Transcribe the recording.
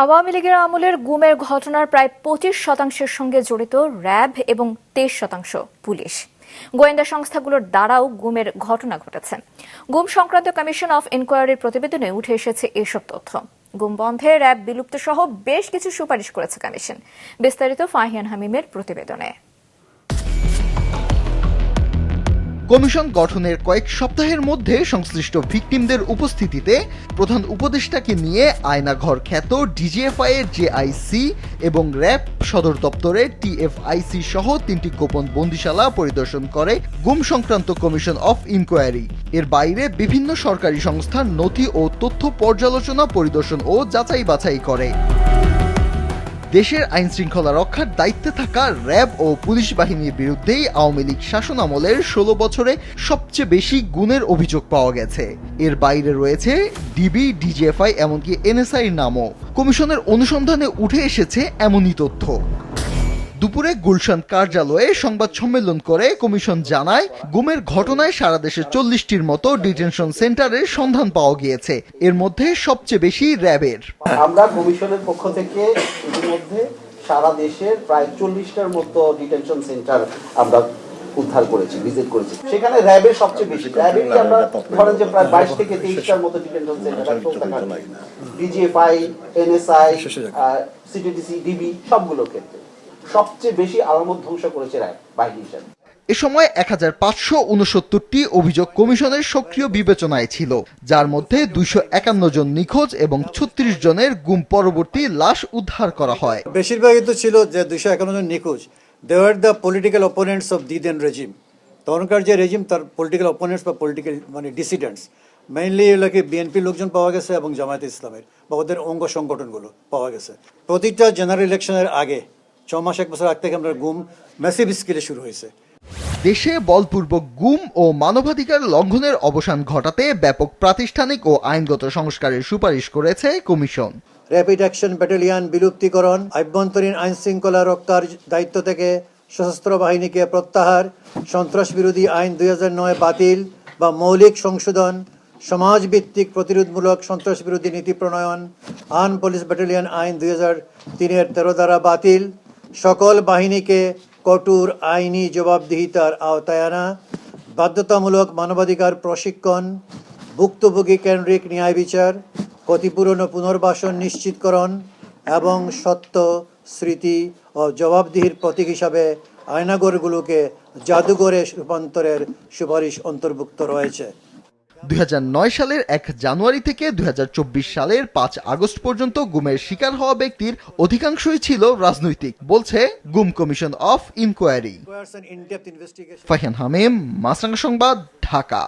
আওয়ামী লীগের আমলের গুমের ঘটনার প্রায় 25% সঙ্গে জড়িত র্যাব এবং 23% পুলিশ। গোয়েন্দা সংস্থাগুলোর দ্বারাও গুমের ঘটনা ঘটেছে। গুম সংক্রান্ত কমিশন অফ ইনকোয়ারির প্রতিবেদনে উঠে এসেছে এসব তথ্য। গুম বন্ধে র্যাব বিলুপ্ত সহ বেশ কিছু সুপারিশ করেছে কমিশন। বিস্তারিত ফাহিয়ান হামিমের প্রতিবেদনে। কমিশন গঠনের কয়েক সপ্তাহের মধ্যে সংশ্লিষ্ট ভিকটিমদের উপস্থিতিতে প্রধান উপদেষ্টাকে নিয়ে আয়নাঘর খ্যাত ডিজিএফআই এর জেআইসি এবং র্যাব সদর দপ্তরের টিএফআইসি সহ 3টি গোপন বন্দিশালা পরিদর্শন করে গুম সংক্রান্ত কমিশন অফ ইনকোয়ারি। এর বাইরে বিভিন্ন সরকারি সংস্থার নথি ও তথ্য পর্যালোচনা, পরিদর্শন ও যাচাই বাছাই করে। দেশের আইন শৃঙ্খলা রক্ষার দায়িত্বে থাকা র্যাব ও পুলিশ বাহিনীর বিরুদ্ধেই আওয়ামী লীগ শাসনামলের 16 বছরে সবচেয়ে বেশি গুমের অভিযোগ পাওয়া গেছে। এর বাইরে রয়েছে ডিবি, ডিজিএফআই এমনকি এনএসআইর নামও। কমিশনের অনুসন্ধানে উঠে এসেছে এমনই তথ্য। দুপুরে গুলশান কার্যালয়ে সংবাদ সম্মেলন করে কমিশন জানায়, গুমের ঘটনায় সারা দেশে 40টির মতো ডিটেনশন সেন্টারের সন্ধান পাওয়া গিয়েছে। এর মধ্যে সবচেয়ে বেশি র্যাবের। আমরা কমিশনের পক্ষ থেকে ইতিমধ্যে সারা দেশের প্রায় 40টার মতো ডিটেনশন সেন্টার আমরা উদ্ধার করেছি, ভিজিট করেছি। সেখানে র্যাবের সবচেয়ে বেশি, র্যাবেরই আমরা ধরেন যে প্রায় 22 থেকে 23টার মতো detention centre, DGFI, NSI, CTDC, DB সবগুলো ক্ষেত্রে সবচেয়ে বেশি আলামত ধ্বংস করেছে র্যাব বাহিনী হিসেবে। এ সময় 1569টি অভিযোগ কমিশনের সক্রিয় বিবেচনায় ছিল, যার মধ্যে 251 জন নিখোঁজ এবং 36 জনের গুম পরবর্তী লাশ উদ্ধার করা হয়। বেশিরভাগই তো ছিল যে 251 জন নিখোঁজ, they were the political opponents of the then regime. তখনকার যে রেজিম তার পলিটিক্যাল অপোনেন্টস বা পলিটিক্যাল ডিসিডেন্টস, মেইনলি এগুলোকে বিএনপি লোকজন পাওয়া গেছে এবং জামায়াতে ইসলামের বা ওদের অঙ্গ সংগঠনগুলো পাওয়া গেছে। প্রতিটা জেনারেল ইলেকশনের আগে 6 মাস 1 বছর আগ থেকে আমরা গুম ম্যাসিভ স্কেলে শুরু হয়েছে। দেশে বলপূর্বক গুম ও মানবাধিকার লঙ্ঘনের অবসান ঘটাতে ব্যাপক প্রাতিষ্ঠানিক ও আইনগত সংস্কারের সুপারিশ করেছে কমিশন। র্যাপিড অ্যাকশন ব্যাটালিয়ন বিলুপ্তিকরণ, আভ্যন্তরীণ আইন শৃঙ্খলা রক্ষার দায়িত্ব থেকে সশস্ত্র বাহিনীকে প্রত্যাহার, সন্ত্রাস বিরোধী আইন 2009 বাতিল বা মৌলিক সংশোধন, সমাজভিত্তিক প্রতিরোধমূলক সন্ত্রাস বিরোধী নীতি প্রণয়ন, আর্ম পুলিশ ব্যাটালিয়ন আইন 2003-এর 13 ধারা বাতিল, সকল বাহিনীকে কঠোর আইনি জবাবদিহিতার আওতায় আনা, বাধ্যতামূলক মানবাধিকার প্রশিক্ষণ, ভুক্তভোগী কেন্দ্রিক ন্যায় বিচার, ক্ষতিপূরণ ও পুনর্বাসন নিশ্চিতকরণ এবং সত্য, স্মৃতি ও জবাবদিহির প্রতীক হিসাবে আয়নাঘরগুলোকে জাদুঘরে রূপান্তরের সুপারিশ অন্তর্ভুক্ত রয়েছে। 2009 সালের 1 জানুয়ারি থেকে 2024 সালের 5 আগস্ট পর্যন্ত গুমের শিকার হওয়া ব্যক্তির অধিকাংশই ছিল রাজনৈতিক, বলছে গুম কমিশন অফ ইনকোয়ারি। ফাহিয়ান হামিম, মাছরাঙা সংবাদ, ঢাকা।